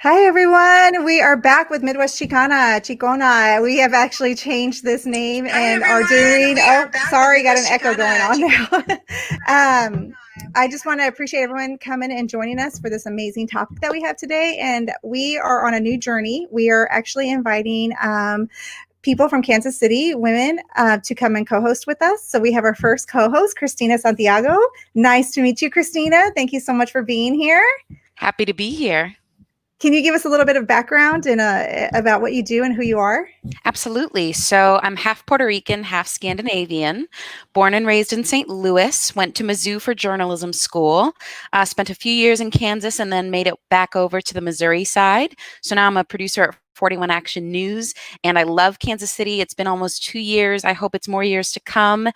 Hi everyone, we are back with Midwest Chingóna. We have actually changed this name and are doing, sorry, got an echo going on now. I just want to appreciate everyone coming and joining us for this amazing topic that we have today. And we are on a new journey. We are actually inviting people from Kansas City, women, to come and co-host with us. So we have our first co-host, Christina Santiago. Nice to meet you, Christina. Thank you so much for being here. Happy to be here. Can you give us a little bit of background and about what you do and who you are? Absolutely. So I'm half Puerto Rican, half Scandinavian, born and raised in St. Louis, went to Mizzou for journalism school, spent a few years in Kansas and then made it back over to the Missouri side. So now I'm a producer at 41 Action News, and I love Kansas City. It's been almost 2 years. I hope it's more years to come.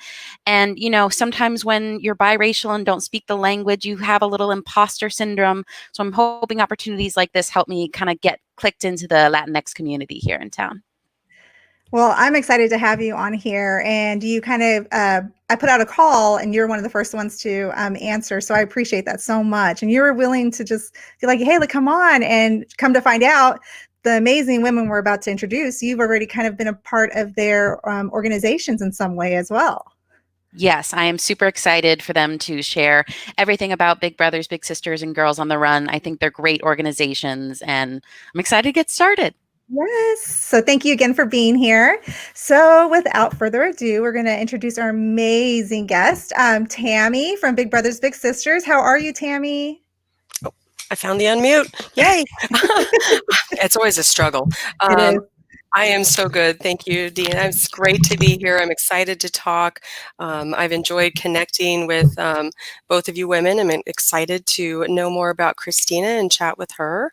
And, sometimes when you're biracial and don't speak the language, you have a little imposter syndrome. So I'm hoping opportunities like this help me kind of get clicked into the Latinx community here in town. Well, I'm excited to have you on here, and you kind of, I put out a call and you're one of the first ones to answer. So I appreciate that so much. And you were willing to just be like, hey, come on, and come to find out the amazing women we're about to introduce, you've already kind of been a part of their organizations in some way as well. Yes, I am super excited for them to share everything about Big Brothers, Big Sisters, and Girls on the Run. I think they're great organizations, and I'm excited to get started. Yes. So thank you again for being here. So without further ado, we're going to introduce our amazing guest, Tami from Big Brothers, Big Sisters. How are you, Tami? Oh, I found the unmute. Yay. It's always a struggle. It is. I am so good. Thank you, Dean. It's great to be here. I'm excited to talk. I've enjoyed connecting with both of you women. I'm excited to know more about Christina and chat with her.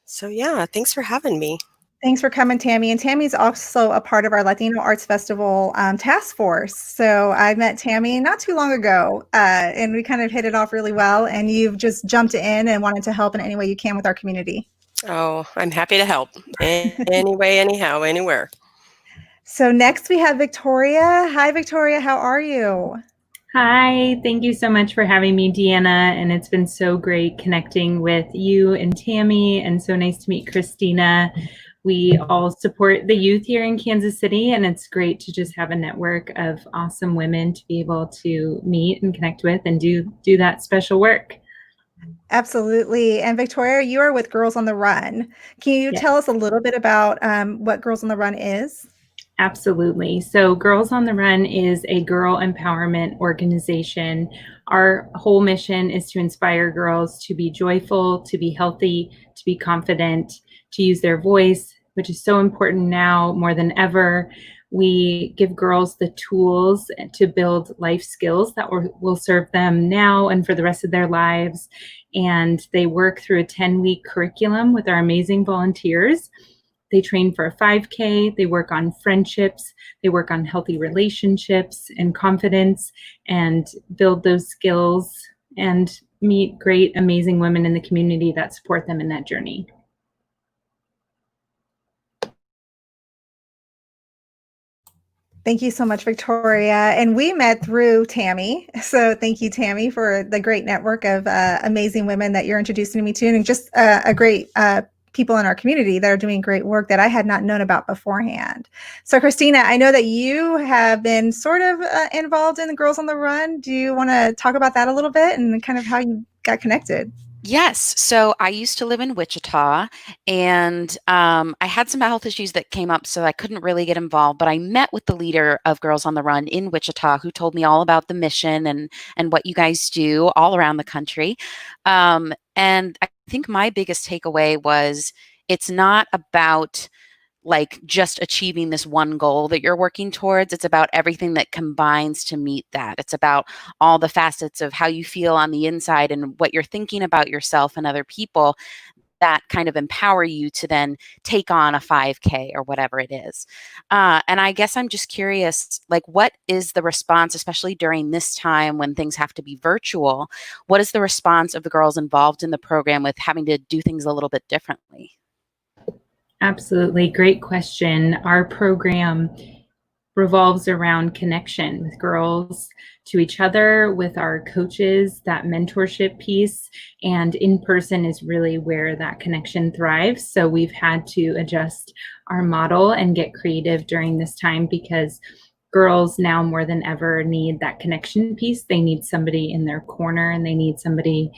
So yeah, thanks for having me. Thanks for coming, Tami. And Tami's also a part of our Latino Arts Festival task force. So I met Tami not too long ago, and we kind of hit it off really well. And you've just jumped in and wanted to help in any way you can with our community. Oh, I'm happy to help. Any way, anyhow, anywhere. So next we have Victoria. Hi, Victoria. How are you? Hi, thank you so much for having me, Deanna. And it's been so great connecting with you and Tami, and so nice to meet Christina. We all support the youth here in Kansas City, and it's great to just have a network of awesome women to be able to meet and connect with and do that special work. Absolutely. And Victoria, you are with Girls on the Run. Can you tell us a little bit about what Girls on the Run is? Absolutely. So Girls on the Run is a girl empowerment organization. Our whole mission is to inspire girls to be joyful, to be healthy, to be confident, to use their voice, which is so important now more than ever. We give girls the tools to build life skills that will serve them now and for the rest of their lives. And they work through a 10-week curriculum with our amazing volunteers. They train for a 5K, they work on friendships, they work on healthy relationships and confidence, and build those skills and meet great, amazing women in the community that support them in that journey. Thank you so much, Victoria. And we met through Tami. So thank you, Tami, for the great network of amazing women that you're introducing me to, and just a great people in our community that are doing great work that I had not known about beforehand. So Christina, I know that you have been sort of involved in the Girls on the Run. Do you want to talk about that a little bit and kind of how you got connected? Yes. So I used to live in Wichita, and I had some health issues that came up, so I couldn't really get involved. But I met with the leader of Girls on the Run in Wichita, who told me all about the mission and what you guys do all around the country. And I think my biggest takeaway was it's not about like just achieving this one goal that you're working towards. It's about everything that combines to meet that. It's about all the facets of how you feel on the inside and what you're thinking about yourself and other people that kind of empower you to then take on a 5K or whatever it is. And I guess I'm just curious, like, what is the response, especially during this time when things have to be virtual? What is the response of the girls involved in the program with having to do things a little bit differently? Absolutely. Great question. Our program revolves around connection with girls to each other, with our coaches, that mentorship piece, and in person is really where that connection thrives. So we've had to adjust our model and get creative during this time because girls now more than ever need that connection piece. They need somebody in their corner and they need somebody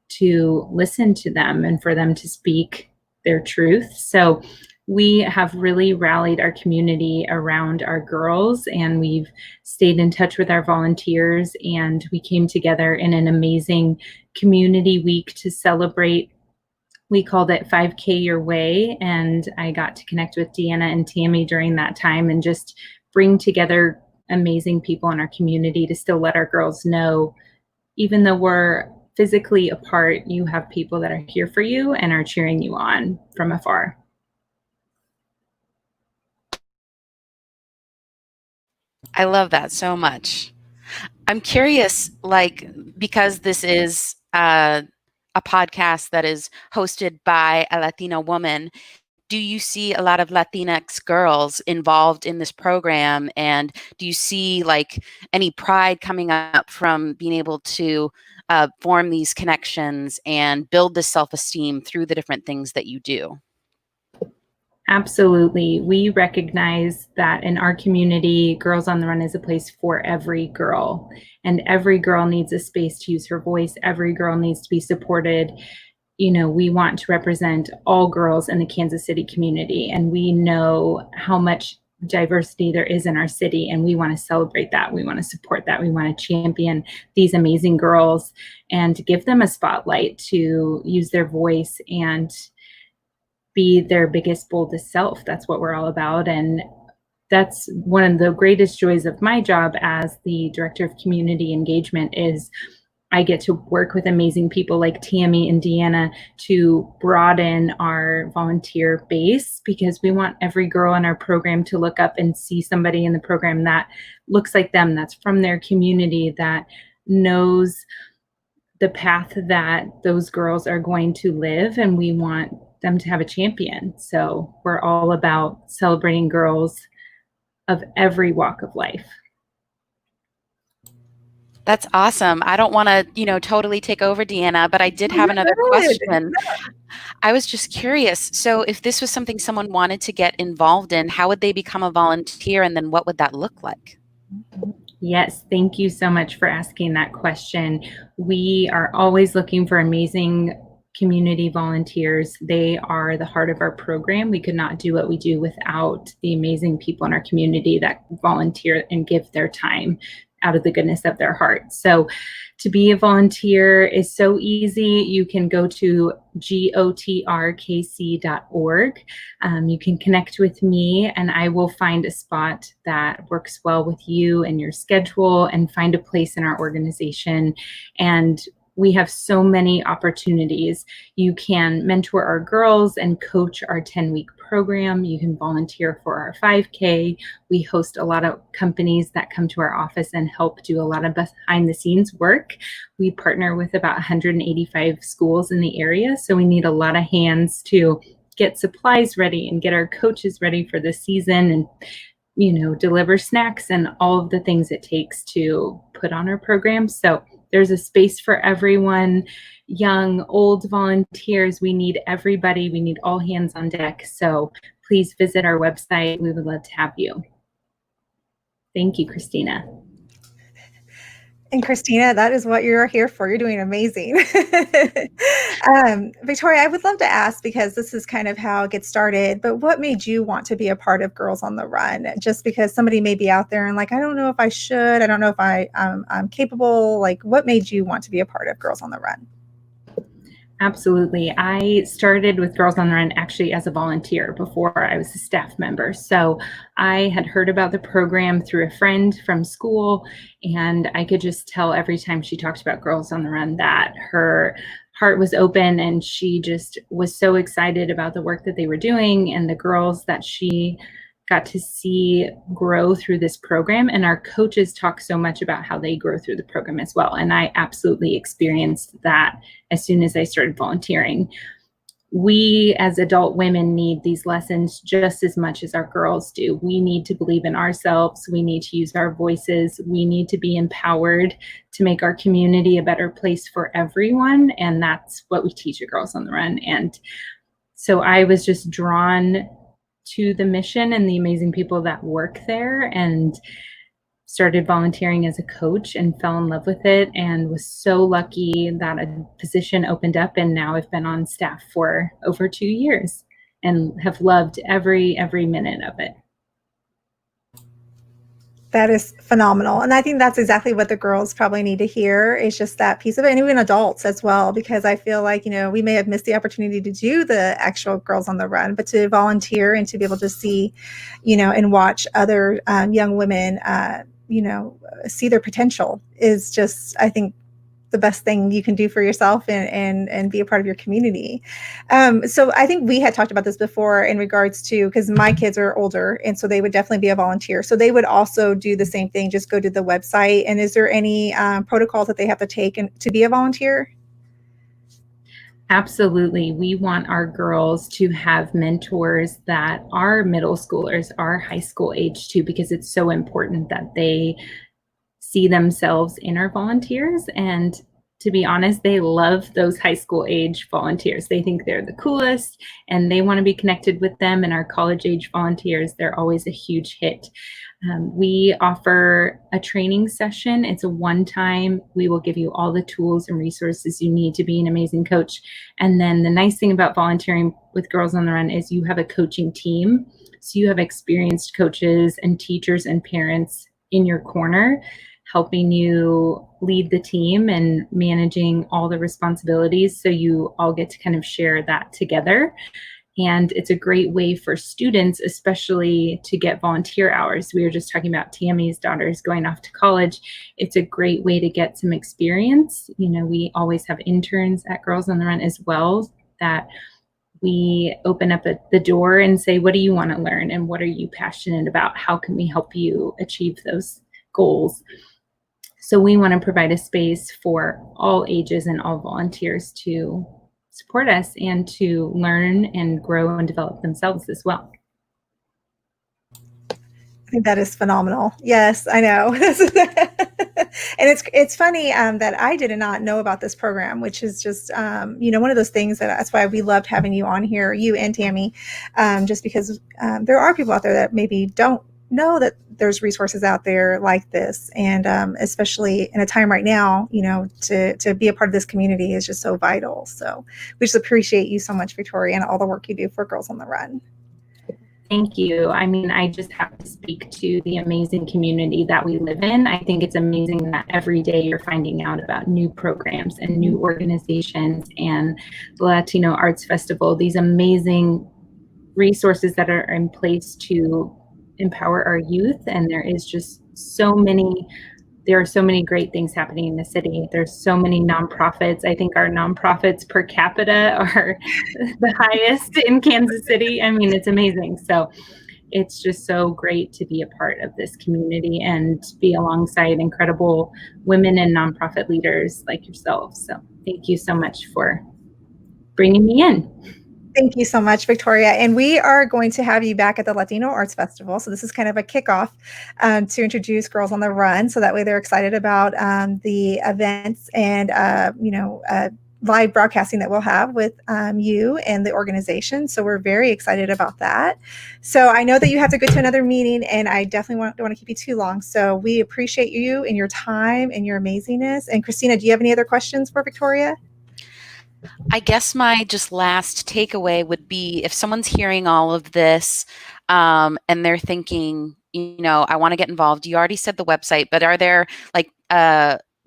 to listen to them and for them to speak their truth. So we have really rallied our community around our girls, and we've stayed in touch with our volunteers, and we came together in an amazing community week to celebrate. We called it 5K Your Way, and I got to connect with Deanna and Tami during that time and just bring together amazing people in our community to still let our girls know, even though we're physically apart, you have people that are here for you and are cheering you on from afar. I love that so much. I'm curious, like, because this is a podcast that is hosted by a Latina woman, do you see a lot of Latinx girls involved in this program? And do you see like any pride coming up from being able to form these connections and build this self-esteem through the different things that you do? Absolutely. We recognize that in our community, Girls on the Run is a place for every girl, and every girl needs a space to use her voice. Every girl needs to be supported. You know, we want to represent all girls in the Kansas City community, and we know how much diversity there is in our city, and we want to celebrate that. We want to support that. We want to champion these amazing girls and give them a spotlight to use their voice and be their biggest, boldest self. That's what we're all about. And that's one of the greatest joys of my job as the director of community engagement is I get to work with amazing people like Tami and Deanna to broaden our volunteer base, because we want every girl in our program to look up and see somebody in the program that looks like them, that's from their community, that knows the path that those girls are going to live, and we want them to have a champion. So we're all about celebrating girls of every walk of life. That's awesome. I don't want to, totally take over, Deanna, but I did have another question. I was just curious. So if this was something someone wanted to get involved in, how would they become a volunteer, and then what would that look like? Yes, thank you so much for asking that question. We are always looking for amazing community volunteers. They are the heart of our program. We could not do what we do without the amazing people in our community that volunteer and give their time out of the goodness of their heart. So to be a volunteer is so easy. You can go to gotrkc.org. You can connect with me, and I will find a spot that works well with you and your schedule, and find a place in our organization. And we have so many opportunities. You can mentor our girls and coach our 10-week program. You can volunteer for our 5K. We host a lot of companies that come to our office and help do a lot of behind the scenes work. We partner with about 185 schools in the area, so we need a lot of hands to get supplies ready and get our coaches ready for the season, and deliver snacks and all of the things it takes to put on our program. So there's a space for everyone, young, old volunteers. We need everybody. We need all hands on deck. So please visit our website. We would love to have you. Thank you, Christina. And Christina, that is what you're here for. You're doing amazing. Victoria, I would love to ask, because this is kind of how it gets started, but what made you want to be a part of Girls on the Run? Just because somebody may be out there and like, I don't know if I should, I don't know if I'm capable. Like, what made you want to be a part of Girls on the Run? Absolutely. I started with Girls on the Run actually as a volunteer before I was a staff member. So I had heard about the program through a friend from school, and I could just tell every time she talked about Girls on the Run that her heart was open, and she just was so excited about the work that they were doing and the girls that she got to see grow through this program. And our coaches talk so much about how they grow through the program as well. And I absolutely experienced that as soon as I started volunteering. we as adult women need these lessons just as much as our girls do. We need to believe in ourselves. We need to use our voices. We need to be empowered to make our community a better place for everyone. And that's what we teach at Girls on the Run. And so I was just drawn to the mission and the amazing people that work there, and started volunteering as a coach and fell in love with it, and was so lucky that a position opened up, and now I've been on staff for over 2 years and have loved every minute of it. That is phenomenal. And I think that's exactly what the girls probably need to hear, is just that piece of it, and even adults as well, because I feel like, we may have missed the opportunity to do the actual Girls on the Run, but to volunteer and to be able to see, and watch other young women, see their potential is just, I think, the best thing you can do for yourself and be a part of your community. So I think we had talked about this before in regards to, because my kids are older, and so they would definitely be a volunteer. So they would also do the same thing, just go to the website. And is there any protocols that they have to take to be a volunteer? Absolutely. We want our girls to have mentors that are middle schoolers, are high school age too, because it's so important that they see themselves in our volunteers. And to be honest, they love those high school age volunteers. They think they're the coolest and they want to be connected with them. And our college age volunteers, they're always a huge hit. We offer a training session. It's a one-time. We will give you all the tools and resources you need to be an amazing coach. And then the nice thing about volunteering with Girls on the Run is you have a coaching team. So you have experienced coaches and teachers and parents in your corner, helping you lead the team and managing all the responsibilities. So you all get to kind of share that together. And it's a great way for students, especially to get volunteer hours. We were just talking about Tami's daughters going off to college. It's a great way to get some experience. We always have interns at Girls on the Run as well, that we open up the door and say, what do you want to learn? And what are you passionate about? How can we help you achieve those goals? So we want to provide a space for all ages and all volunteers to support us and to learn and grow and develop themselves as well. I think that is phenomenal. Yes, I know. And it's funny that I did not know about this program, which is just, one of those things that's why we loved having you on here, you and Tami, just because there are people out there that maybe don't know that there's resources out there like this. And especially in a time right now, to be a part of this community is just so vital. So we just appreciate you so much, Victoria, and all the work you do for Girls on the Run. Thank you. I just have to speak to the amazing community that we live in. I think it's amazing that every day you're finding out about new programs and new organizations and the Latino Arts Festival, these amazing resources that are in place to empower our youth. And there are so many great things happening in the city. There's so many nonprofits. I think our nonprofits per capita are the highest in Kansas City. I mean, it's amazing. So it's just so great to be a part of this community and be alongside incredible women and nonprofit leaders like yourselves. So thank you so much for bringing me in. Thank you so much, Victoria. And we are going to have you back at the Latino Arts Festival. So this is kind of a kickoff to introduce Girls on the Run. So that way they're excited about the events and, live broadcasting that we'll have with you and the organization. So we're very excited about that. So I know that you have to go to another meeting, and I definitely don't want to keep you too long. So we appreciate you and your time and your amazingness. And Christina, do you have any other questions for Victoria? I guess my just last takeaway would be, if someone's hearing all of this and they're thinking, I want to get involved. You already said the website, but are there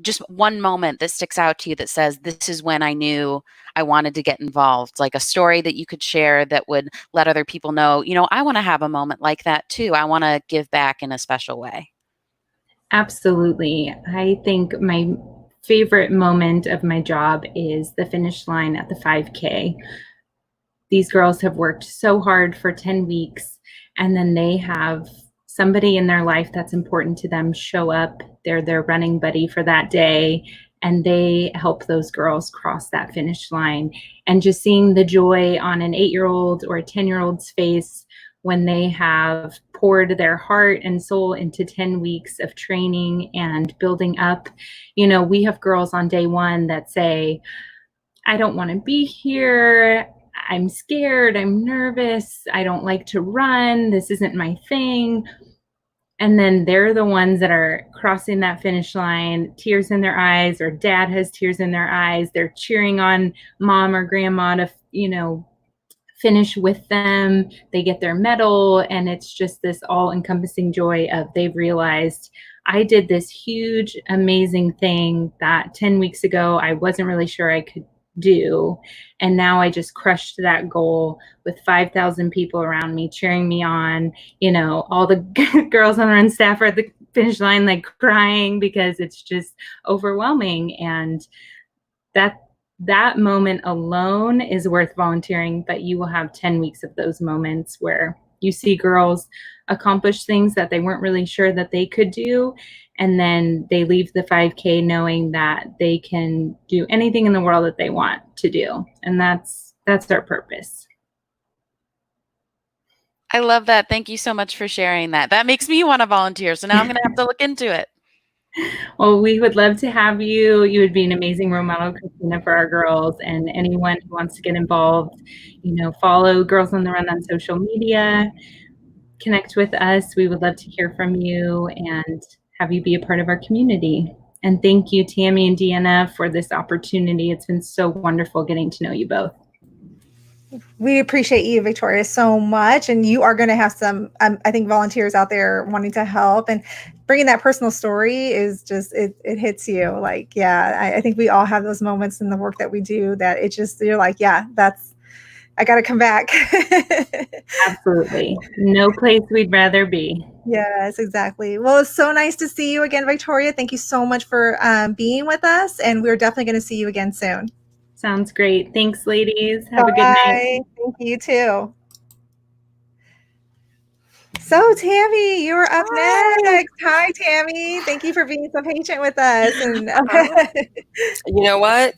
just one moment that sticks out to you that says, this is when I knew I wanted to get involved, like a story that you could share that would let other people know, I want to have a moment like that too. I want to give back in a special way. Absolutely. I think my favorite moment of my job is the finish line at the 5K. These girls have worked so hard for 10 weeks, and then they have somebody in their life that's important to them show up. They're their running buddy for that day, and they help those girls cross that finish line. And just seeing the joy on an 8-year-old or a 10-year-old's face when they have poured their heart and soul into 10 weeks of training and building up. We have girls on day one that say, I don't want to be here. I'm scared. I'm nervous. I don't like to run. This isn't my thing. And then they're the ones that are crossing that finish line, tears in their eyes, or dad has tears in their eyes. They're cheering on mom or grandma to, finish with them. They get their medal, and it's just this all-encompassing joy of they've realized I did this huge, amazing thing that 10 weeks ago I wasn't really sure I could do. And now I just crushed that goal with 5,000 people around me cheering me on. All the girls on the run staff are at the finish line like crying because it's just overwhelming. And that moment alone is worth volunteering, but you will have 10 weeks of those moments where you see girls accomplish things that they weren't really sure that they could do. And then they leave the 5K knowing that they can do anything in the world that they want to do. And that's our purpose. I love that. Thank you so much for sharing that. That makes me want to volunteer. So now I'm going to have to look into it. Well, we would love to have you. You would be an amazing role model, Christina, for our girls, and anyone who wants to get involved, follow Girls on the Run on social media, connect with us. We would love to hear from you and have you be a part of our community. And thank you, Tami and Deanna, for this opportunity. It's been so wonderful getting to know you both. We appreciate you, Victoria, so much. And you are going to have some, I think, volunteers out there wanting to help. And bringing that personal story is just, it hits you. Like, yeah, I think we all have those moments in the work that we do that it just, you're like, yeah, I got to come back. Absolutely. No place we'd rather be. Yes, exactly. Well, it's so nice to see you again, Victoria. Thank you so much for being with us. And we're definitely going to see you again soon. Sounds great. Thanks, ladies. Have Bye. a good night. Thank you too. So Tami, you're up next. Hi, Tami. Thank you for being so patient with us. And you know what?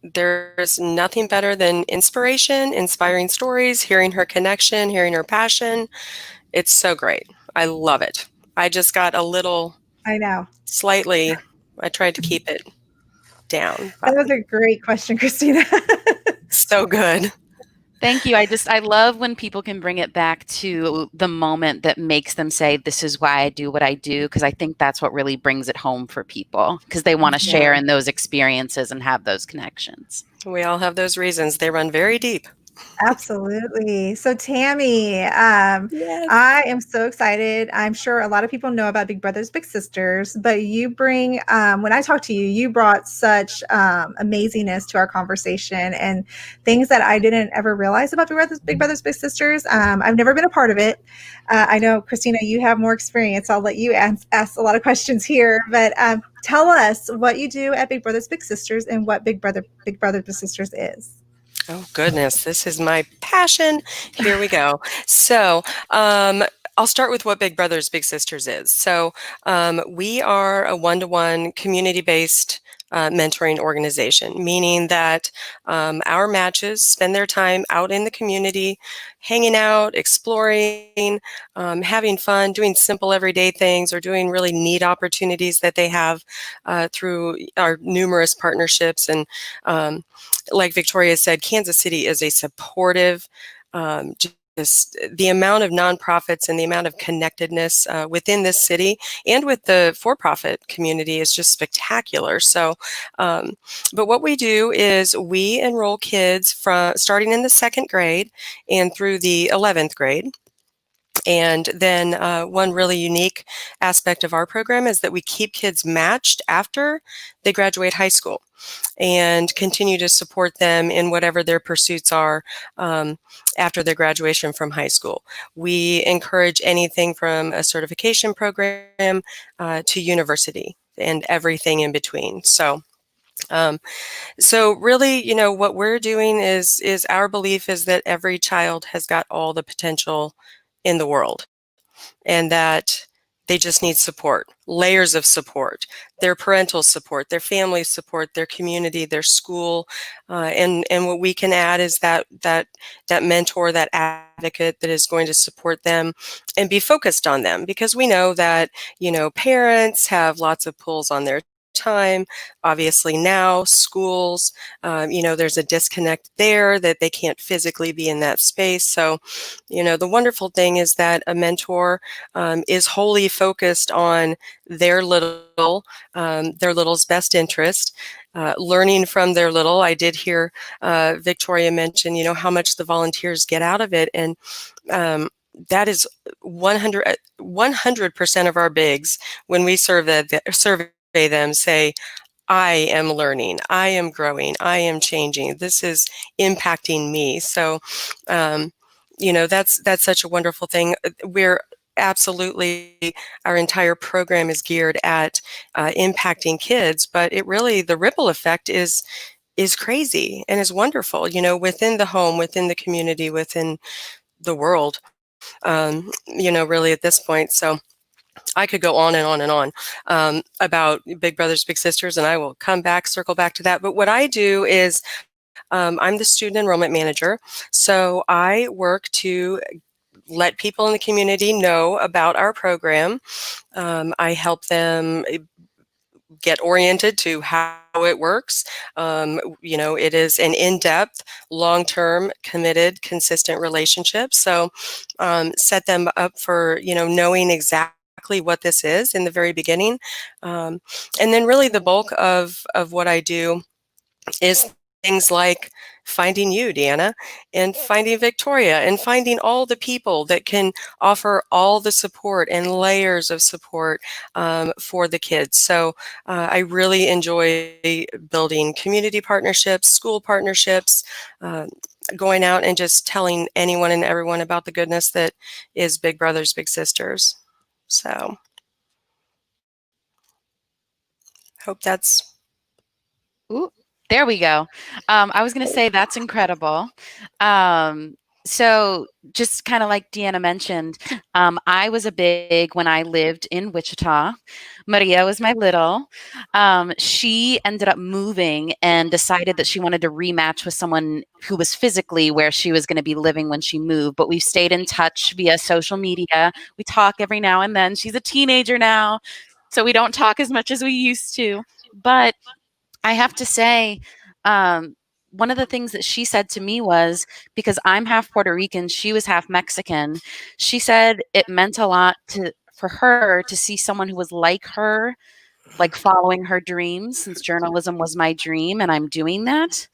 There's nothing better than inspiration, inspiring stories, hearing her connection, hearing her passion. It's so great. I love it. I just got a little, I know. Slightly, I tried to keep it down. That was a great question, Christina. So good. Thank you. I love when people can bring it back to the moment that makes them say, this is why I do what I do. Because I think that's what really brings it home for people, because they want to share in those experiences and have those connections. We all have those reasons. They run very deep. Absolutely. So Tami, yes. I am so excited. I'm sure a lot of people know about Big Brothers Big Sisters, but you bring, when I talked to you, you brought such amazingness to our conversation and things that I didn't ever realize about Big Brothers Big Sisters. I've never been a part of it. I know, Christina, you have more experience. I'll let you ask a lot of questions here, but tell us what you do at Big Brothers Big Sisters and what Big Brothers Big Sisters is. Oh, goodness. This is my passion. Here we go. So I'll start with what Big Brothers Big Sisters is. So we are a one-to-one community-based mentoring organization, meaning that our matches spend their time out in the community, hanging out, exploring, having fun, doing simple everyday things, or doing really neat opportunities that they have through our numerous partnerships. And like Victoria said, Kansas City is a supportive, the amount of nonprofits and the amount of connectedness within this city and with the for-profit community is just spectacular. So, but what we do is we enroll kids from starting in the 2nd grade and through the 11th grade. And then one really unique aspect of our program is that we keep kids matched after they graduate high school and continue to support them in whatever their pursuits are after their graduation from high school. We encourage anything from a certification program to university and everything in between. So really, what we're doing is our belief is that every child has got all the potential in the world, and that They just need support, layers of support, their parental support, their family support, their community, their school, and what we can add is that mentor, that advocate that is going to support them and be focused on them, because we know that parents have lots of pulls on their time. Obviously now schools, there's a disconnect there that they can't physically be in that space. So, the wonderful thing is that a mentor is wholly focused on their little's best interest, learning from their little. I did hear Victoria mention, how much the volunteers get out of it, and that is 100% of our bigs when we survey them say, I am learning, I am growing, I am changing, this is impacting me. So, that's such a wonderful thing. We're absolutely, our entire program is geared at impacting kids, but the ripple effect is crazy and is wonderful, within the home, within the community, within the world, really at this point. So I could go on and on and on about Big Brothers Big Sisters, and I will circle back to that. But what I do is I'm the student enrollment manager, so I work to let people in the community know about our program. I help them get oriented to how it works. It is an in-depth, long-term, committed, consistent relationship. So set them up for, knowing exactly what this is in the very beginning. And then really the bulk of what I do is things like finding you, Deanna, and finding Victoria, and finding all the people that can offer all the support and layers of support for the kids. So I really enjoy building community partnerships, school partnerships, going out and just telling anyone and everyone about the goodness that is Big Brothers Big Sisters. So hope that's... Ooh, there we go. I was going to say that's incredible. So just kind of like Deanna mentioned, I was a big when I lived in Wichita. Maria was my little. She ended up moving and decided that she wanted to rematch with someone who was physically where she was going to be living when she moved. But we've stayed in touch via social media. We talk every now and then. She's a teenager now, so we don't talk as much as we used to. But I have to say, one of the things that she said to me was, because I'm half Puerto Rican, she was half Mexican. She said it meant a lot for her to see someone who was like her, like following her dreams, since journalism was my dream and I'm doing that.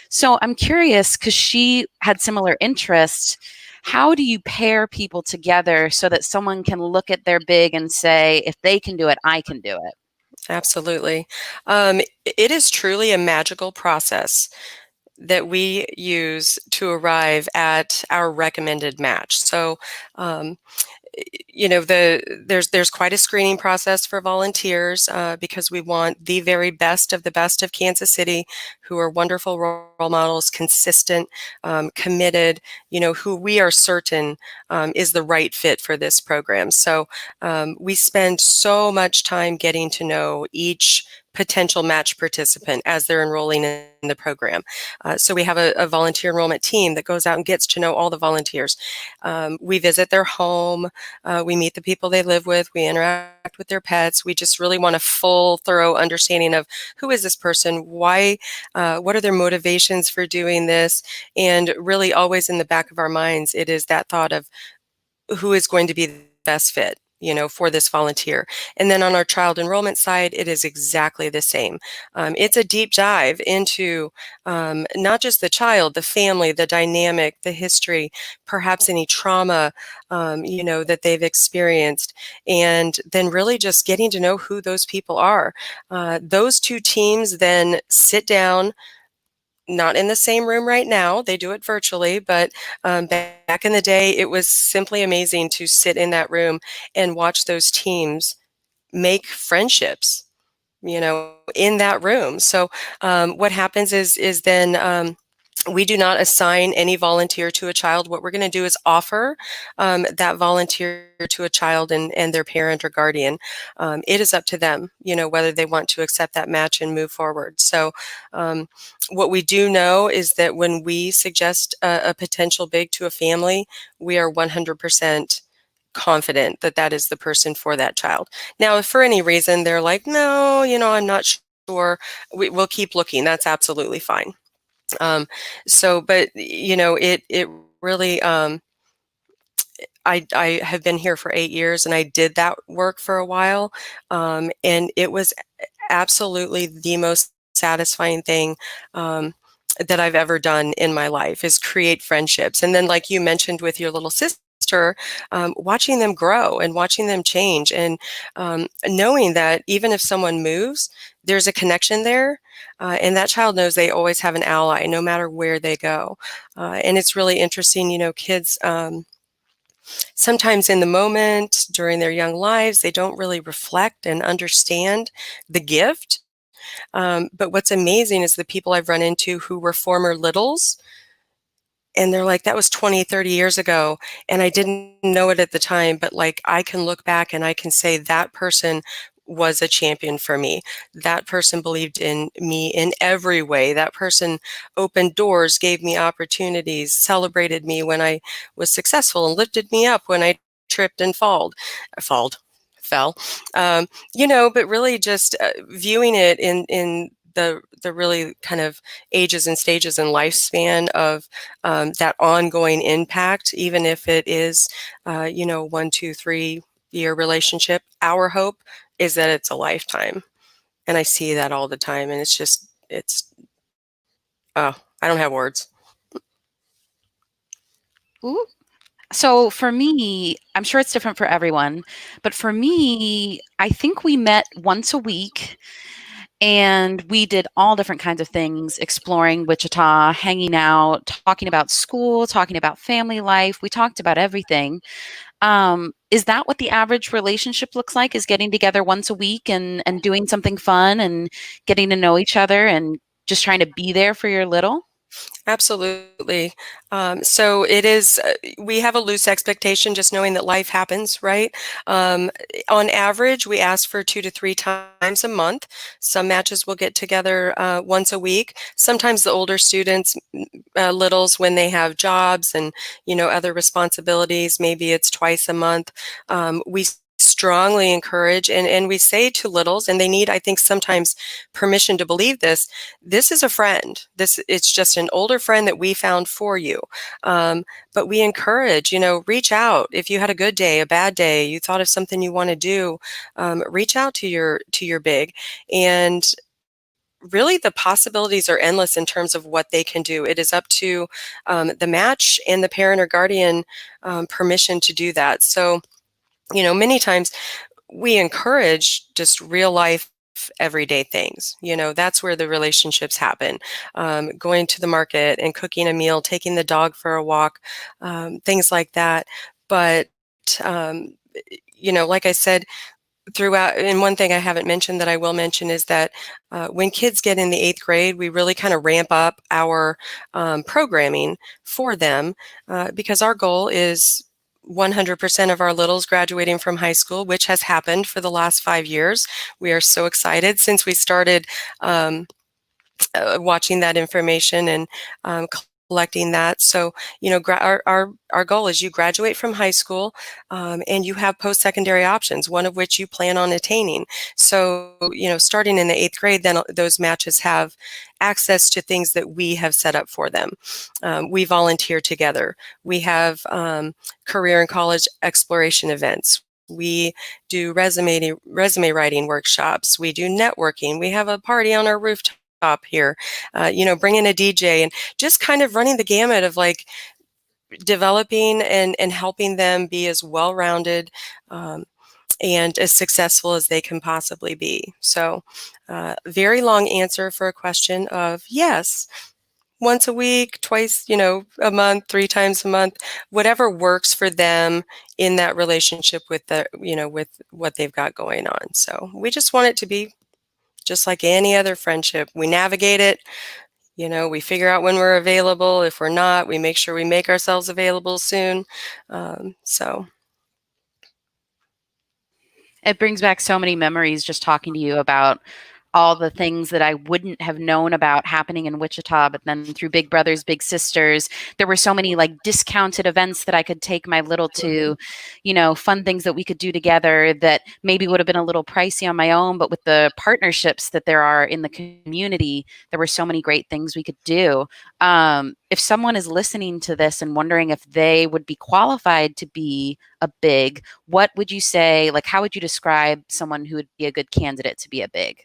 So I'm curious, because she had similar interests. How do you pair people together so that someone can look at their big and say, if they can do it, I can do it? Absolutely. It is truly a magical process that we use to arrive at our recommended match. So, there's quite a screening process for volunteers because we want the very best of Kansas City, who are wonderful role models, consistent, committed, who we are certain is the right fit for this program. So we spend so much time getting to know each potential match participant as they're enrolling in the program. So we have a volunteer enrollment team that goes out and gets to know all the volunteers. We visit their home, we meet the people they live with, we interact with their pets. We just really want a full, thorough understanding of who is this person, why, what are their motivations for doing this, and really always in the back of our minds, it is that thought of who is going to be the best fit, for this volunteer. And then on our child enrollment side, it is exactly the same. It's a deep dive into not just the child, the family, the dynamic, the history, perhaps any trauma, that they've experienced, and then really just getting to know who those people are. Those two teams then sit down, not in the same room right now, they do it virtually, but back in the day, it was simply amazing to sit in that room and watch those teams make friendships, in that room. So what happens is then We do not assign any volunteer to a child. What we're going to do is offer that volunteer to a child and their parent or guardian. It is up to them, whether they want to accept that match and move forward. So what we do know is that when we suggest a potential big to a family, we are 100% confident that that is the person for that child. Now, if for any reason they're like, no, I'm not sure, we'll keep looking. That's absolutely fine. But it really, I have been here for 8 years, and I did that work for a while. And it was absolutely the most satisfying thing, that I've ever done in my life, is create friendships. And then, like you mentioned with your little sister, watching them grow and watching them change, and knowing that even if someone moves, there's a connection there, and that child knows they always have an ally no matter where they go. And it's really interesting, kids, sometimes in the moment during their young lives, they don't really reflect and understand the gift. But what's amazing is the people I've run into who were former littles, and they're like, that was 20, 30 years ago, and I didn't know it at the time, but like, I can look back and I can say that person was a champion for me. That person believed in me in every way. That person opened doors, gave me opportunities, celebrated me when I was successful, and lifted me up when I tripped and fell. But really just viewing it in the really kind of ages and stages and lifespan of that ongoing impact, even if it is, 1, 2, 3 year relationship. Our hope is that it's a lifetime. And I see that all the time. And I don't have words. Ooh. So for me, I'm sure it's different for everyone, but for me, I think we met once a week. And we did all different kinds of things, exploring Wichita, hanging out, talking about school, talking about family life. We talked about everything. Is that what the average relationship looks like? Is getting together once a week and doing something fun and getting to know each other and just trying to be there for your little? Absolutely. So it is, we have a loose expectation, just knowing that life happens, right? On average, we ask for 2 to 3 times a month. Some matches will get together once a week. Sometimes the older students, littles, when they have jobs and, other responsibilities, maybe it's twice a month. We strongly encourage, and we say to littles, and they need, I think, sometimes permission to believe this is a friend. It's just an older friend that we found for you. But we encourage, reach out. If you had a good day, a bad day, you thought of something you want to do, reach out to your big. And really, the possibilities are endless in terms of what they can do. It is up to the match and the parent or guardian permission to do that. So, many times we encourage just real life, everyday things. That's where the relationships happen. Going to the market and cooking a meal, taking the dog for a walk, things like that. But, like I said, throughout, and one thing I haven't mentioned that I will mention is that when kids get in the 8th grade, we really kind of ramp up our programming for them, because our goal is 100% of our littles graduating from high school, which has happened for the last 5 years. We are so excited since we started watching that information and collecting that. So, our goal is you graduate from high school, and you have post-secondary options, one of which you plan on attaining. So, starting in the 8th grade, then those matches have access to things that we have set up for them. We volunteer together. We have career and college exploration events. We do resume writing workshops. We do networking. We have a party on our rooftop here, bring in a DJ, and just kind of running the gamut of like developing and helping them be as well-rounded and as successful as they can possibly be. So very long answer for a question of yes, once a week, twice, a month, 3 times a month, whatever works for them in that relationship with with what they've got going on. So we just want it to be just like any other friendship. We navigate it, We figure out when we're available. If we're not, we make sure we make ourselves available soon. So. It brings back so many memories just talking to you about all the things that I wouldn't have known about happening in Wichita, but then through Big Brothers Big Sisters, there were so many like discounted events that I could take my little to, fun things that we could do together that maybe would have been a little pricey on my own, but with the partnerships that there are in the community, there were so many great things we could do. If someone is listening to this and wondering if they would be qualified to be a big, what would you say, like how would you describe someone who would be a good candidate to be a big?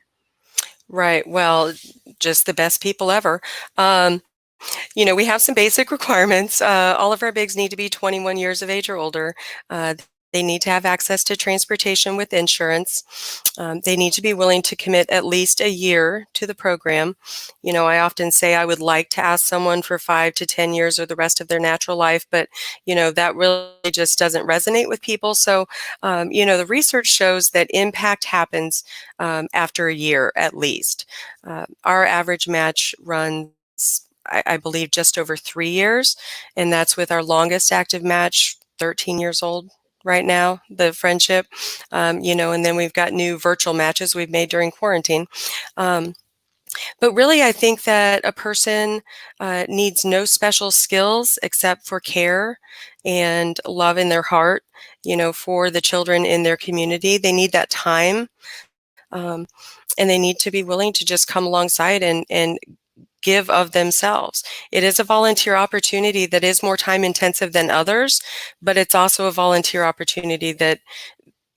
Right. Well, just the best people ever. We have some basic requirements. All of our bigs need to be 21 years of age or older. They need to have access to transportation with insurance. They need to be willing to commit at least a year to the program. I often say I would like to ask someone for 5 to 10 years or the rest of their natural life, but, that really just doesn't resonate with people. So, the research shows that impact happens after a year at least. Our average match runs, I believe, just over 3 years, and that's with our longest active match, 13 years old right now, the friendship, and then we've got new virtual matches we've made during quarantine. But really, I think that a person needs no special skills except for care and love in their heart, for the children in their community. They need that time, and they need to be willing to just come alongside and give of themselves. It is a volunteer opportunity that is more time intensive than others, but it's also a volunteer opportunity that,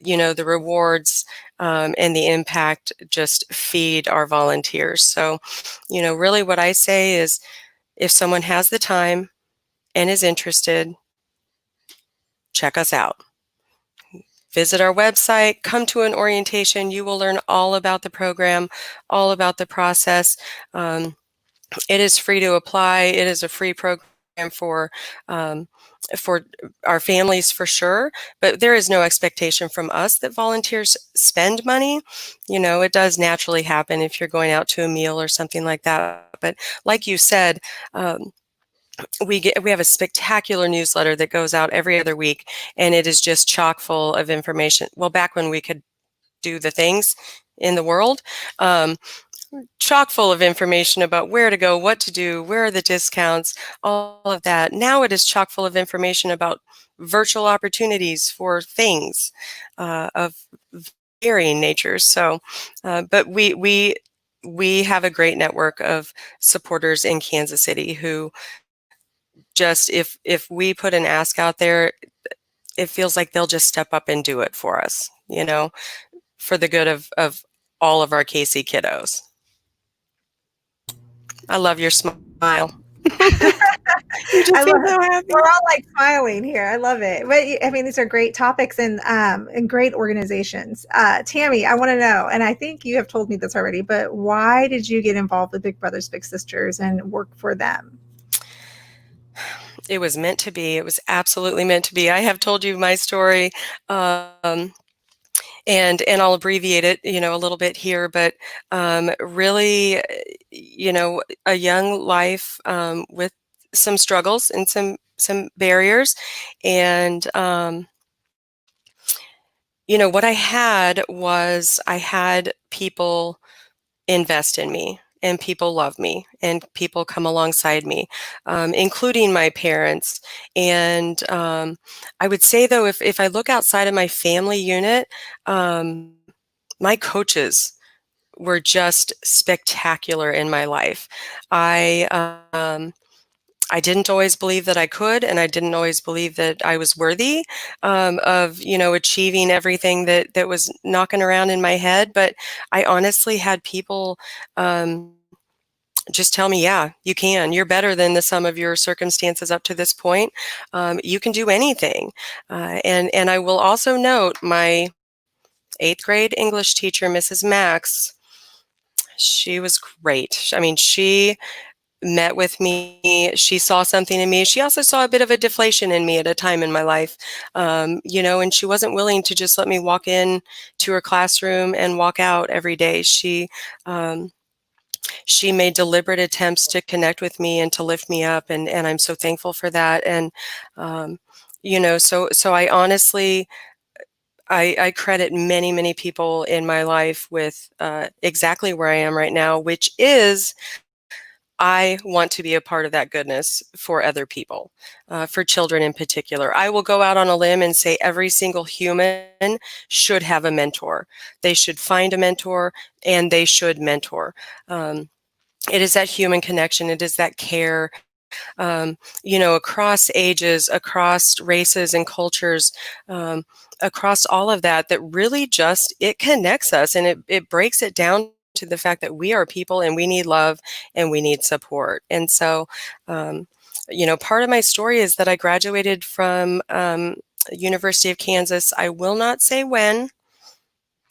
the rewards and the impact just feed our volunteers. So, really what I say is if someone has the time and is interested, check us out. Visit our website, come to an orientation. You will learn all about the program, all about the process. It is free to apply. It is a free program for our families for sure, but there is no expectation from us that volunteers spend money. It does naturally happen if you're going out to a meal or something like that. But like you said, we have a spectacular newsletter that goes out every other week, and it is just chock full of information. Well, back when we could do the things in the world, chock full of information about where to go, what to do, where are the discounts, all of that. Now it is chock full of information about virtual opportunities for things of varying natures. So, but we have a great network of supporters in Kansas City who just, if we put an ask out there, it feels like they'll just step up and do it for us, for the good of all of our KC kiddos. I love your smile. You just seem so happy. We're all like smiling here. I love it. But I mean, these are great topics and great organizations. Tami, I want to know, and I think you have told me this already, but why did you get involved with Big Brothers Big Sisters and work for them? It was meant to be. It was absolutely meant to be. I have told you my story. And I'll abbreviate it, a little bit here, but really, a young life with some struggles and some barriers, and what I had was I had people invest in me. And people love me, and people come alongside me, including my parents. And I would say, though, if I look outside of my family unit, my coaches were just spectacular in my life. I didn't always believe that I could, and I didn't always believe that I was worthy of, achieving everything that was knocking around in my head. But I honestly had people just tell me, yeah, you can. You're better than the sum of your circumstances up to this point. You can do anything. And I will also note my 8th grade English teacher, Mrs. Max, she was great. I mean, she met with me. She saw something in me. She also saw a bit of a deflation in me at a time in my life, and she wasn't willing to just let me walk in to her classroom and walk out every day. She she made deliberate attempts to connect with me and to lift me up, and I'm so thankful for that. And so I honestly, I credit many, many people in my life with exactly where I am right now, which is I want to be a part of that goodness for other people, for children in particular. I will go out on a limb and say every single human should have a mentor. They should find a mentor, and they should mentor. It is that human connection. It is that care, across ages, across races and cultures, across all of that, that really just, it connects us, and it breaks it down to the fact that we are people and we need love and we need support. And so, part of my story is that I graduated from University of Kansas. I will not say when.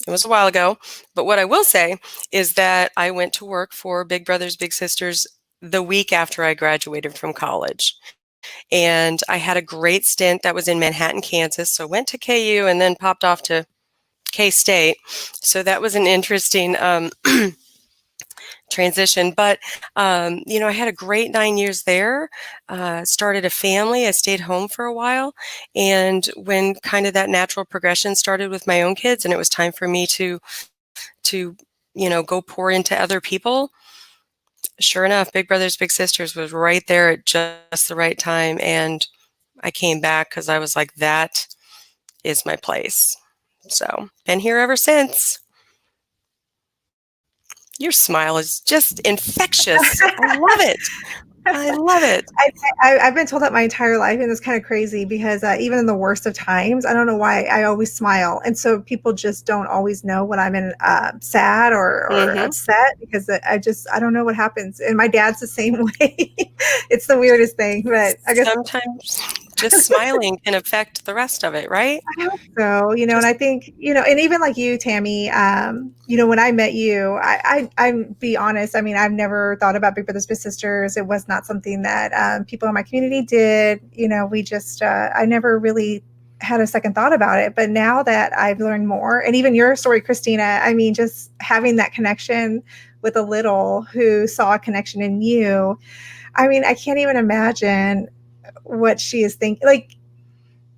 It was a while ago, but what I will say is that I went to work for Big Brothers Big Sisters the week after I graduated from college. And I had a great stint that was in Manhattan, Kansas. So went to KU and then popped off to K-State. So that was an interesting transition. But, I had a great 9 years there, started a family. I stayed home for a while. And when kind of that natural progression started with my own kids, and it was time for me to go pour into other people, sure enough, Big Brothers Big Sisters was right there at just the right time. And I came back because I was like, that is my place. So been here ever since. Your smile is just infectious. I love it. I love it. I've been told that my entire life, and it's kind of crazy because even in the worst of times, I don't know why, I always smile. And so people just don't always know when I'm in sad or upset, because I don't know what happens. And my dad's the same way. It's the weirdest thing, but I guess sometimes just smiling can affect the rest of it, right? I hope so, and I think, and even like you, Tami, when I met you, I'm be honest, I mean, I've never thought about Big Brothers Big Sisters. It was not something that people in my community did. We just, I never really had a second thought about it. But now that I've learned more, and even your story, Christina, I mean, just having that connection with a little who saw a connection in you, I mean, I can't even imagine what she is thinking. Like,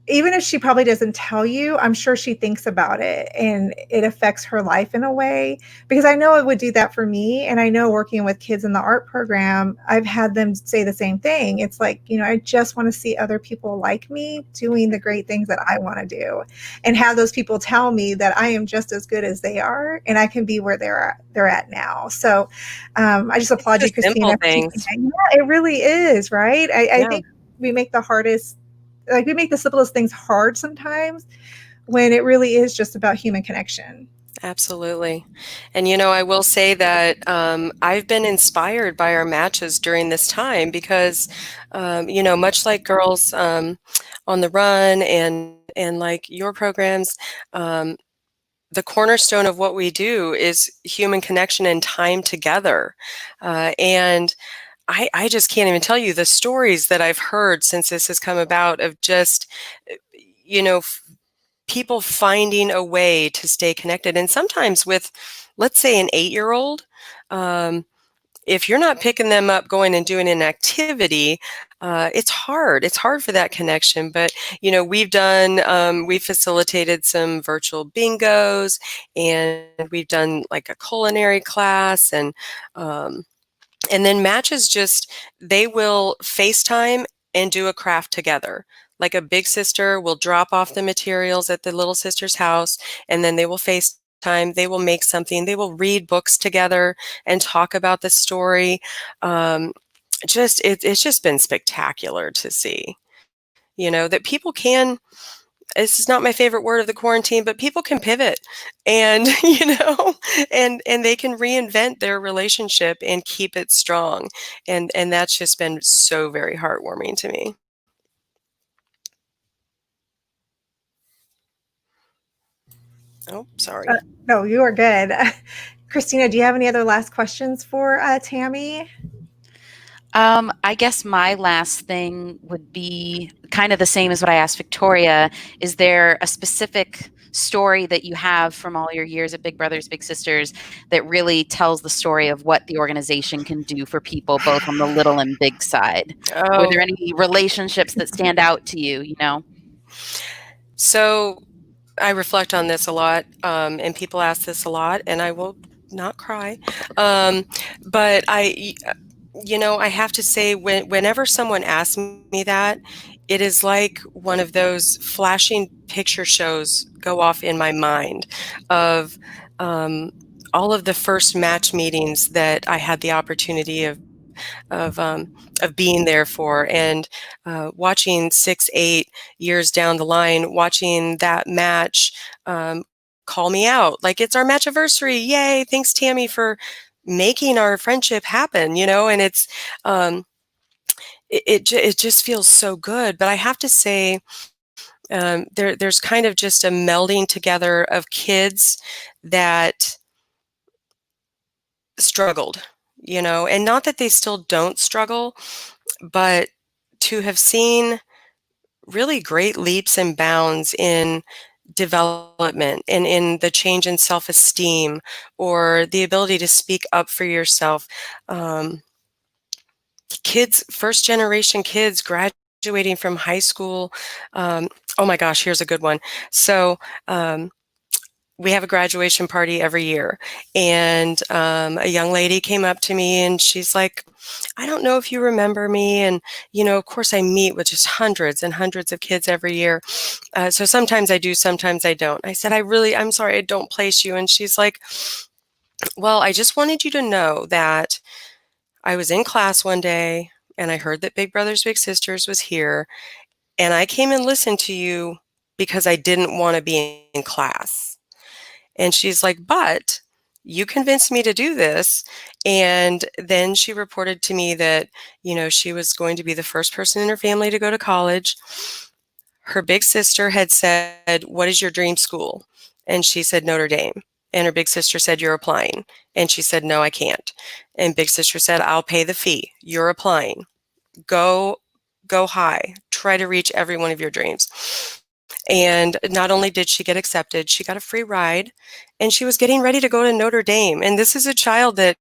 even if she probably doesn't tell you, I'm sure she thinks about it, and it affects her life in a way, because I know it would do that for me. And I know working with kids in the art program, I've had them say the same thing. It's like, I just want to see other people like me doing the great things that I want to do, and have those people tell me that I am just as good as they are, and I can be where they're at now. So I just applaud you, Christina. Yeah, it really is, right? I think we make we make the simplest things hard sometimes, when it really is just about human connection. Absolutely. And, I will say that I've been inspired by our matches during this time because, much like Girls on the Run and like your programs, the cornerstone of what we do is human connection and time together. And I just can't even tell you the stories that I've heard since this has come about of just, people finding a way to stay connected. And sometimes with, let's say, an 8-year-old, if you're not picking them up, going and doing an activity, it's hard. It's hard for that connection. But, we've facilitated some virtual bingos, and we've done like a culinary class, and then matches they will FaceTime and do a craft together. Like a big sister will drop off the materials at the little sister's house, and then they will FaceTime, they will make something, they will read books together and talk about the story. It's just been spectacular to see, that people can, this is not my favorite word of the quarantine, but people can pivot and, and they can reinvent their relationship and keep it strong. And that's just been so very heartwarming to me. Oh, sorry. No, you are good. Christina, do you have any other last questions for Tami? I guess my last thing would be kind of the same as what I asked Victoria. Is there a specific story that you have from all your years at Big Brothers Big Sisters that really tells the story of what the organization can do for people both on the little and big side? Were there any relationships that stand out to you, you know? So I reflect on this a lot, and people ask this a lot, and I will not cry. But I have to say, whenever someone asks me that, it is like one of those flashing picture shows go off in my mind of all of the first match meetings that I had the opportunity of being there for, and watching 6-8 years down the line, watching that match call me out like it's our match anniversary. Yay! Thanks, Tami, for making our friendship happen. And it's it just feels so good. But I have to say, there's kind of just a melding together of kids that struggled, and not that they still don't struggle, but to have seen really great leaps and bounds in development and in the change in self-esteem or the ability to speak up for yourself. Kids, first generation kids graduating from high school. Oh my gosh, here's a good one. So we have a graduation party every year, and a young lady came up to me and she's like, I don't know if you remember me. And, of course I meet with just hundreds and hundreds of kids every year. So sometimes I do, sometimes I don't. I said, I'm sorry, I don't place you. And she's like, well, I just wanted you to know that I was in class one day and I heard that Big Brothers Big Sisters was here, and I came and listened to you because I didn't want to be in class. And she's like, but you convinced me to do this. And then she reported to me that, she was going to be the first person in her family to go to college. Her big sister had said, what is your dream school? And she said, Notre Dame. And her big sister said, you're applying. And she said, no, I can't. And big sister said, I'll pay the fee. You're applying. Go high. Try to reach every one of your dreams. And not only did she get accepted, she got a free ride, and she was getting ready to go to Notre Dame. And this is a child that,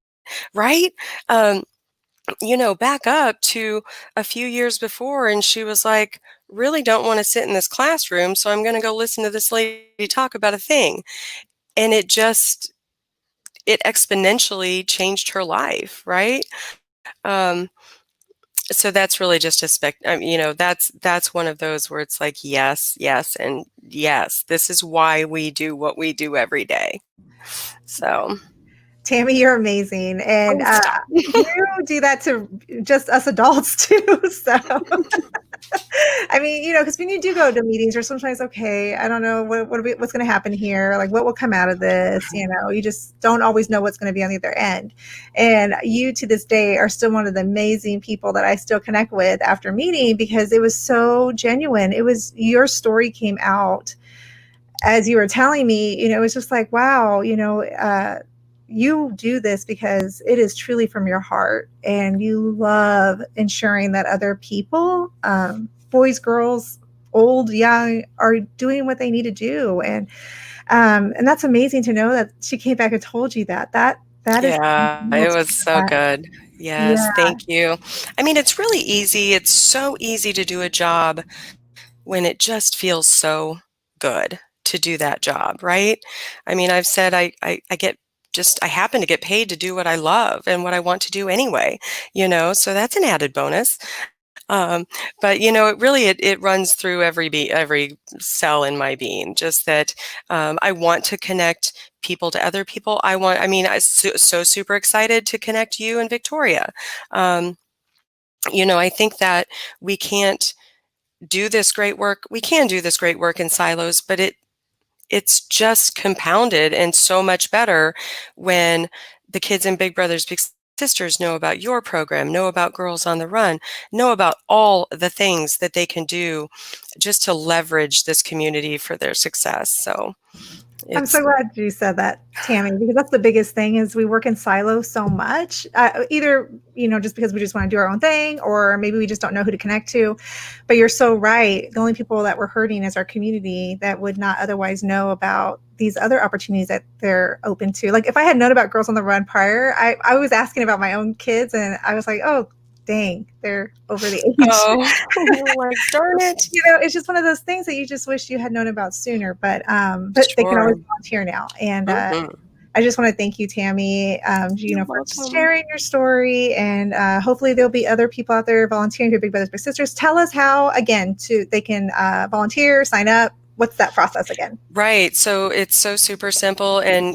right? Back up to a few years before, and she was like, really don't want to sit in this classroom, so I'm going to go listen to this lady talk about a thing. And it exponentially changed her life, right? So that's really just that's one of those where it's like, yes, yes, and yes, this is why we do what we do every day. So Tami, you're amazing. And you do that to just us adults too. So, I mean, because when you do go to meetings, you're sometimes, okay, I don't know what's going to happen here. Like, what will come out of this? You just don't always know what's going to be on the other end. And you to this day are still one of the amazing people that I still connect with after meeting, because it was so genuine. It was, your story came out as you were telling me, it was just like, wow, you do this because it is truly from your heart, and you love ensuring that other people, boys, girls, old, young, are doing what they need to do. And that's amazing to know that she came back and told you that. That is, it was so good. Yes, yeah. Thank you. I mean, it's really easy. It's so easy to do a job when it just feels so good to do that job, right? I mean, I've said I happen to get paid to do what I love and what I want to do anyway, so that's an added bonus. But it runs through every cell in my being, just that I want to connect people to other people. I'm so super excited to connect you and Victoria. I think that we can't do this great work. We can do this great work in silos, but it's just compounded and so much better when the kids in Big Brothers Big Sisters know about your program, know about Girls on the Run, know about all the things that they can do just to leverage this community for their success. So I'm so glad you said that, Tammy, because that's the biggest thing is we work in silos so much, either, just because we just want to do our own thing, or maybe we just don't know who to connect to. But you're so right. The only people that we're hurting is our community that would not otherwise know about these other opportunities that they're open to. Like if I had known about Girls on the Run prior, I was asking about my own kids and I was like, oh, dang, they're over the age. Oh, like, darn it. It's just one of those things that you just wish you had known about sooner, but they can always volunteer now. And I just want to thank you, Tammy, for sharing your story. And hopefully there'll be other people out there volunteering for Big Brothers Big Sisters. Tell us how, again, they can volunteer, sign up. What's that process again? Right. So it's so super simple. And,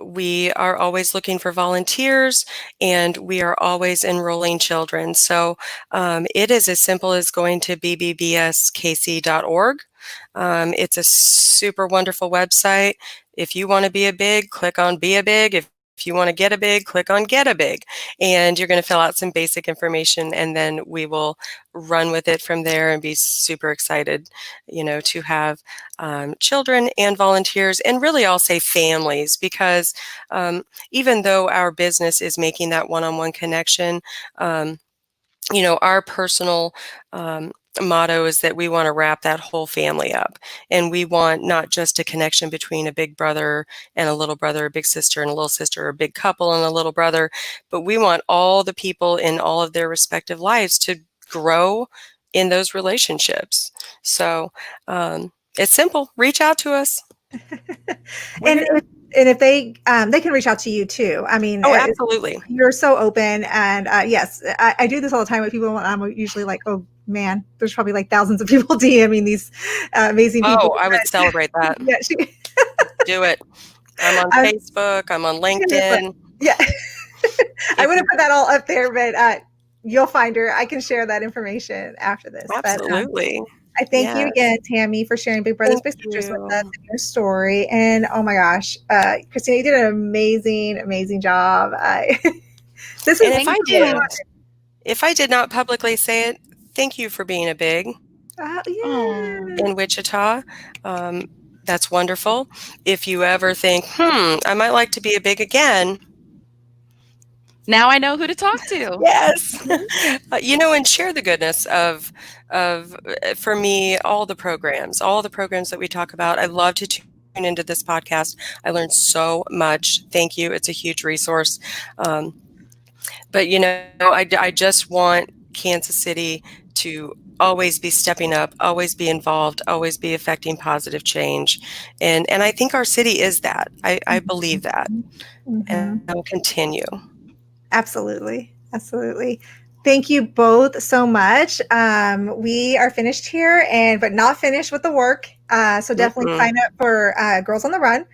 we are always looking for volunteers and we are always enrolling children. So it is as simple as going to bbbskc.org. It's a super wonderful website. If you want to be a big, click on Be a Big. If you want to get a big, click on Get a Big. And you're going to fill out some basic information and then we will run with it from there and be super excited, to have children and volunteers, and really I'll say families, because even though our business is making that one-on-one connection, our personal motto is that we want to wrap that whole family up, and we want not just a connection between a big brother and a little brother, a big sister and a little sister, a big couple and a little brother, but we want all the people in all of their respective lives to grow in those relationships. So it's simple. Reach out to us. And if they can reach out to you too. I mean, absolutely. You're so open. And yes, I do this all the time with people. And I'm usually like, oh man, there's probably like thousands of people DMing these amazing people. Oh, I would celebrate that. Yeah, do it. I'm on Facebook. I'm on LinkedIn. Yeah. I wouldn't put that all up there, but you'll find her. I can share that information after this. Absolutely. But, I thank you again, Tammy, for sharing Big Brothers Big Sisters with us and your story. And oh my gosh, Christina, you did an amazing, amazing job. If I did not publicly say it, thank you for being a big in Wichita. That's wonderful. If you ever think, I might like to be a big again. Now I know who to talk to. Yes. And share the goodness of, for me, all the programs that we talk about. I love to tune into this podcast. I learned so much. Thank you. It's a huge resource. But, I just want Kansas City to always be stepping up, always be involved, always be affecting positive change. And I think our city is that. I believe that. And I will continue. Absolutely. Absolutely. Thank you both so much. We are finished here, but not finished with the work. So definitely sign up for Girls on the Run.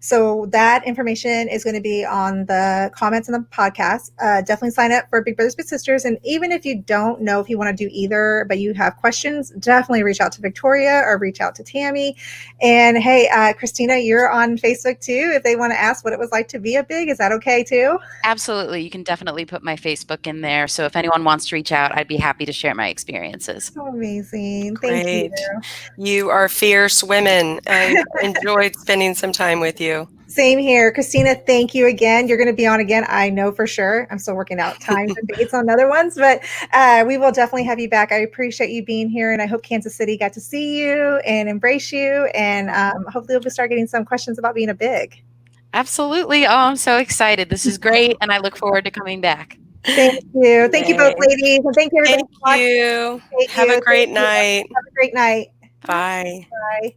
So that information is going to be on the comments in the podcast. Definitely sign up for Big Brothers Big Sisters. And even if you don't know if you want to do either, but you have questions, definitely reach out to Victoria or reach out to Tammy. And hey, Christina, you're on Facebook too. If they want to ask what it was like to be a big, is that okay too? Absolutely. You can definitely put my Facebook in there. So if anyone wants to reach out, I'd be happy to share my experiences. So amazing. Great. Thank you. You are fierce women. I enjoyed spending some time with you. Same here. Christina, thank you again. You're going to be on again. I know for sure. I'm still working out times and dates on other ones, but we will definitely have you back. I appreciate you being here, and I hope Kansas City got to see you and embrace you, and hopefully we'll start getting some questions about being a big. Absolutely. Oh, I'm so excited. This is great, and I look forward to coming back. Thank you. Thank you both, ladies. And thank you, everybody. Thank you. Have a great night. Have a great night. Bye. Bye.